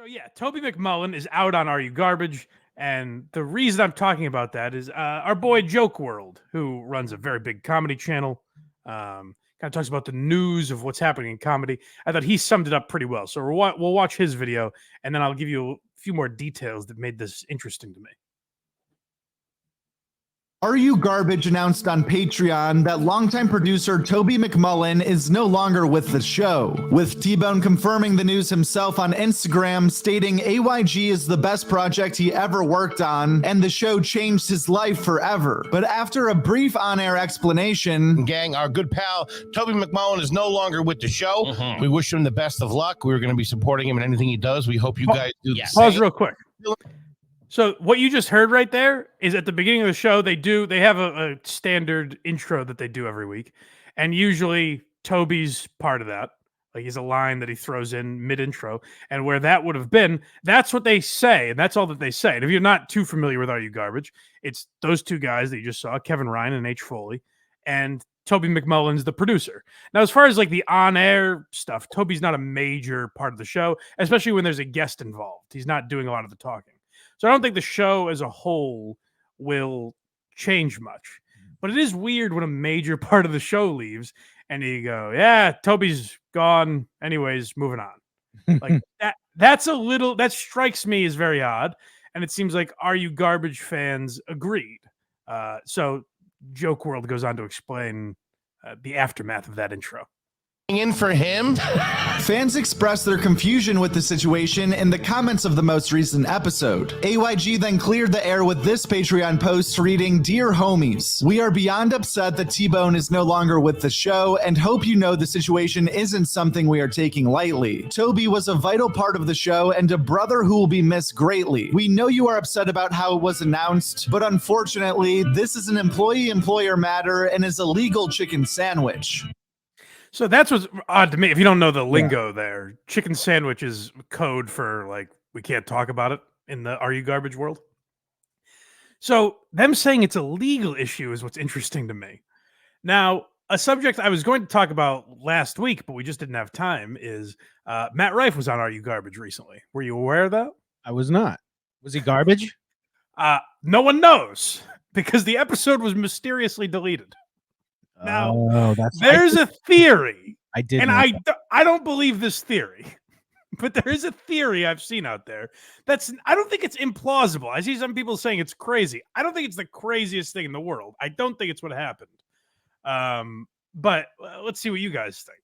Yeah, Toby McMullen is out on Are You Garbage? And the reason I'm talking about that is our boy Joke World, who runs a very big comedy channel, kind of talks about the news of what's happening in comedy. I thought he summed it up pretty well. So we'll watch his video, and then I'll give you a few more details that made this interesting to me. Are You Garbage announced on Patreon that longtime producer Toby McMullen is no longer with the show, with T-Bone confirming the news himself on Instagram, stating AYG is the best project he ever worked on, and the show changed his life forever. But after a brief on-air explanation, gang, our good pal Toby McMullen is no longer with the show. We wish him the best of luck. We're going to be supporting him in anything he does. We hope you guys do the same. Pause real quick. So what you just heard right there is at the beginning of the show, they have a standard intro that they do every week. And usually Toby's part of that. Like he's a line that he throws in mid-intro. And where that would have been, that's what they say. And that's all that they say. And if you're not too familiar with Are You Garbage, it's those two guys that you just saw, Kevin Ryan and H. Foley. And Toby McMullen's the producer. Now, as far as like the on-air stuff, Toby's not a major part of the show, especially when there's a guest involved. He's not doing a lot of the talking. So I don't think the show as a whole will change much. But it is weird when a major part of the show leaves and you go, yeah, Toby's gone. Anyways, moving on. Like that strikes me as very odd. And it seems like Are You Garbage fans agreed. So Joke World goes on to explain the aftermath of that intro. In for him. Fans expressed their confusion with the situation in the comments of the most recent episode. AYG then cleared the air with this Patreon post reading, "Dear homies, we are beyond upset that T-Bone is no longer with the show and hope you know the situation isn't something we are taking lightly. Toby was a vital part of the show and a brother who will be missed greatly. We know you are upset about how it was announced, but unfortunately, this is an employee-employer matter and is a legal chicken sandwich." So that's what's odd to me. If you don't know the lingo there, chicken sandwich is code for like, we can't talk about it in the Are You Garbage world. So them saying it's a legal issue is what's interesting to me. Now, a subject I was going to talk about last week, but we just didn't have time, is Matt Rife was on Are You Garbage recently. Were you aware of that? I was not. Was he garbage? No one knows because the episode was mysteriously deleted. Now, there's a theory. I did, and I don't believe this theory, but there is a theory I've seen out there I don't think it's implausible. I see some people saying it's crazy. I don't think it's the craziest thing in the world. I don't think it's what happened. But let's see what you guys think.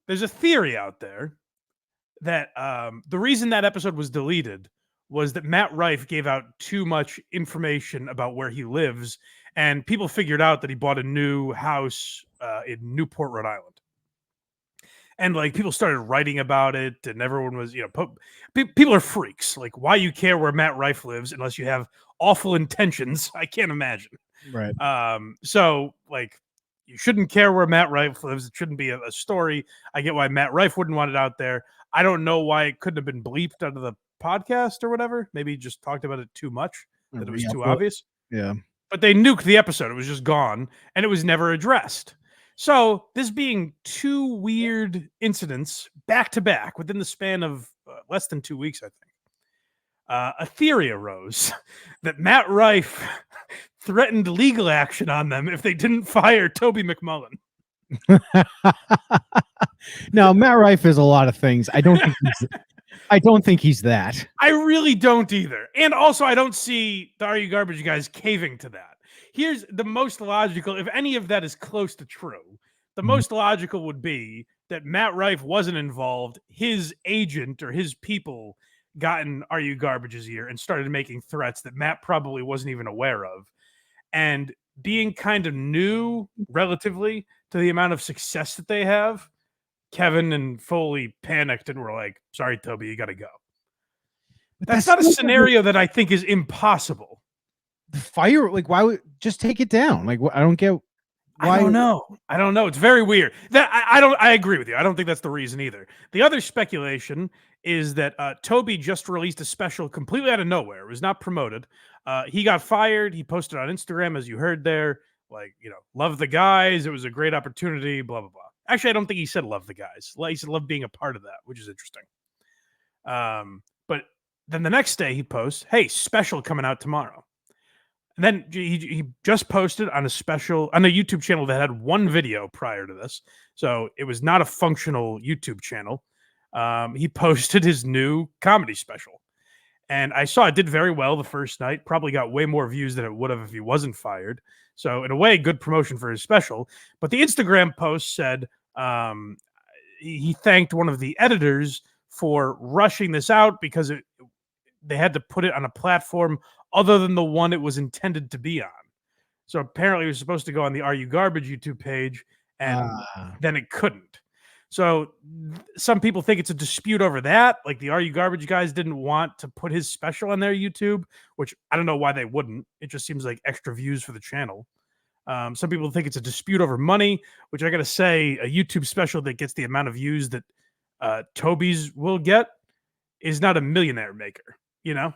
There's a theory out there that the reason that episode was deleted was that Matt Rife gave out too much information about where he lives, and people figured out that he bought a new house in Newport, Rhode Island. And like people started writing about it, and everyone was, people are freaks. Like, why you care where Matt Rife lives unless you have awful intentions? I can't imagine. Right. So like, you shouldn't care where Matt Rife lives. It shouldn't be a story. I get why Matt Rife wouldn't want it out there. I don't know why it couldn't have been bleeped out of the podcast or whatever. Maybe he just talked about it too much, that it was too obvious. Yeah. But they nuked the episode. It was just gone, and it was never addressed. So this being two weird incidents back to back within the span of less than 2 weeks, I think, a theory arose that Matt Rife threatened legal action on them if they didn't fire Toby McMullen. Now, Matt Rife is a lot of things. I don't think he's that. I really don't either. And also, I don't see the Are You Garbage guys caving to that. Here's the most logical, if any of that is close to true, the most logical would be that Matt Rife wasn't involved. His agent or his people got in Are You Garbage's ear and started making threats that Matt probably wasn't even aware of. And being kind of new relatively to the amount of success that they have, Kevin and Foley panicked and were like, "Sorry, Toby, you got to go." But that's not a scenario that I think is impossible. The fire, like, why would just take it down? Like, I don't get. Why? I don't know. It's very weird. I agree with you. I don't think that's the reason either. The other speculation is that Toby just released a special completely out of nowhere. It was not promoted. He got fired. He posted on Instagram, as you heard there, like, love the guys. It was a great opportunity, blah, blah, blah. Actually, I don't think he said love the guys. He said love being a part of that, which is interesting. But then the next day he posts, "Hey, special coming out tomorrow." And then he just posted on a YouTube channel that had one video prior to this, so it was not a functional YouTube channel. He posted his new comedy special, and I saw it did very well the first night. Probably got way more views than it would have if he wasn't fired. So in a way, good promotion for his special. But the Instagram post said he thanked one of the editors for rushing this out because they had to put it on a platform other than the one it was intended to be on. So apparently it was supposed to go on the Are You Garbage YouTube page, and then it couldn't. So some people think it's a dispute over that. Like the Are You Garbage guys didn't want to put his special on their YouTube, which I don't know why they wouldn't. It just seems like extra views for the channel. Some people think it's a dispute over money, which I got to say, a YouTube special that gets the amount of views that Toby's will get is not a millionaire maker, you know?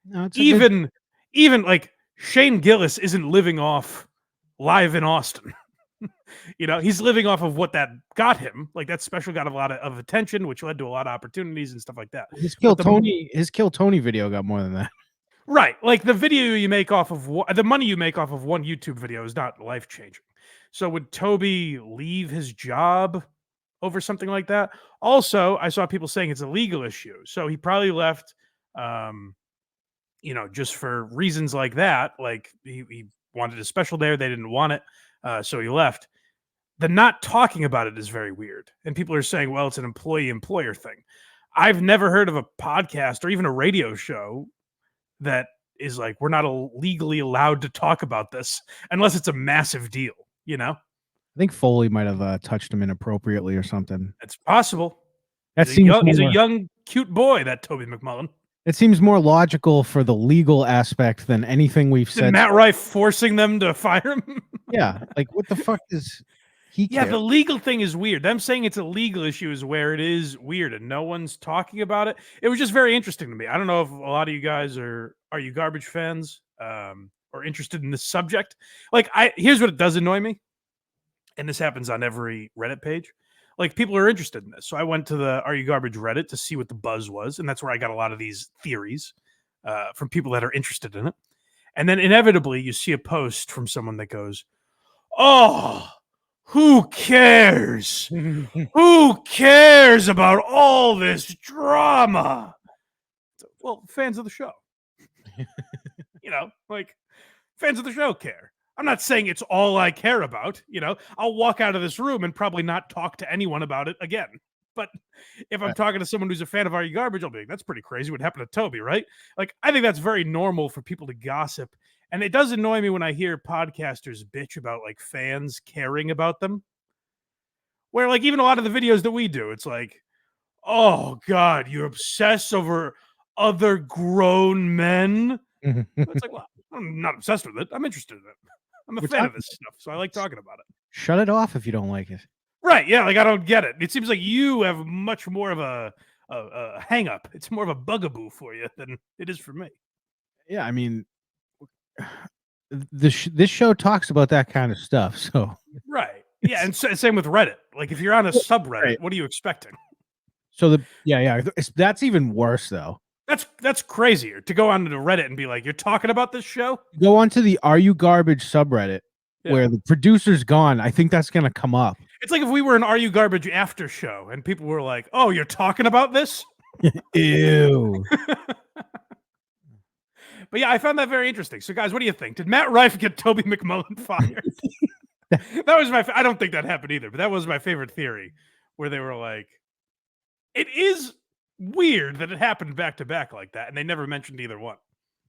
No, it's Even like Shane Gillis isn't living off Live in Austin. You know, he's living off of what that got him. Like that special got a lot of attention, which led to a lot of opportunities and stuff like that. His Kill Tony video got more than that. Right. Like the video you make off of the money you make off of one YouTube video is not life changing. So would Toby leave his job over something like that? Also, I saw people saying it's a legal issue. So he probably left, just for reasons like that. Like he wanted a special there. They didn't want it. So he left. The not talking about it is very weird. And people are saying, well, it's an employee-employer thing. I've never heard of a podcast or even a radio show that is like, we're not legally allowed to talk about this unless it's a massive deal, you know? I think Foley might have touched him inappropriately or something. It's possible. He's a young, cute boy, that Toby McMullen. It seems more logical for the legal aspect than anything we've said. Matt Rife forcing them to fire him? Yeah. Like, what the fuck is he care? Yeah, the legal thing is weird. Them saying it's a legal issue is where it is weird and no one's talking about it. It was just very interesting to me. I don't know if a lot of you guys are you Garbage fans or interested in this subject. Like, here's what it does annoy me. And this happens on every Reddit page. Like, people are interested in this. So I went to the Are You Garbage Reddit to see what the buzz was. And that's where I got a lot of these theories from people that are interested in it. And then inevitably you see a post from someone that goes, "Oh, who cares? Who cares about all this drama?" Well, fans of the show. Like fans of the show care. I'm not saying it's all I care about. I'll walk out of this room and probably not talk to anyone about it again. But if I'm talking to someone who's a fan of Are You Garbage, I'll be like, that's pretty crazy what happened to Toby, right? Like, I think that's very normal for people to gossip. And it does annoy me when I hear podcasters bitch about like fans caring about them. Where like even a lot of the videos that we do, it's like, oh God, you obsess over other grown men. It's like, well, I'm not obsessed with it. I'm interested in it. I'm a fan of this stuff, so I like talking about it. Shut it off if you don't like it. Right, yeah, like I don't get it. It seems like you have much more of a hang-up. It's more of a bugaboo for you than it is for me. Yeah, I mean, this show talks about that kind of stuff, so... Right, yeah, and same with Reddit. Like, if you're on a subreddit, what are you expecting? So that's even worse, though. That's crazier to go onto Reddit and be like, you're talking about this show? Go onto the Are You Garbage subreddit where the producer's gone. I think that's going to come up. It's like if we were an Are You Garbage after show and people were like, oh, you're talking about this? Ew. But yeah, I found that very interesting. So guys, what do you think? Did Matt Rife get Toby McMullen fired? That was I don't think that happened either, but that was my favorite theory where they were like, it is weird that it happened back to back like that, and they never mentioned either one.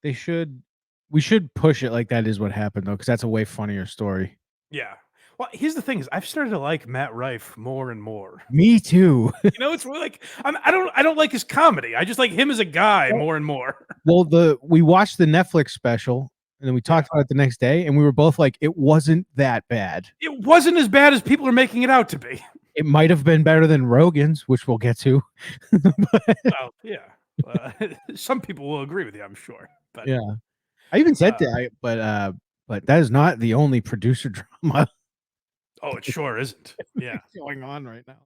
We should push it like that is what happened though, because that's a way funnier story. Yeah. Well, here's the thing: is I've started to like Matt Rife more and more. Me too. It's like I don't like his comedy. I just like him as a guy more and more. Well, we watched the Netflix special, and then we talked about it the next day, and we were both like, it wasn't that bad. It wasn't as bad as people are making it out to be. It might have been better than Rogan's, which we'll get to. Well, yeah. Some people will agree with you, I'm sure. But yeah, I even said that, but that is not the only producer drama. Oh, it sure isn't. Yeah, going on right now.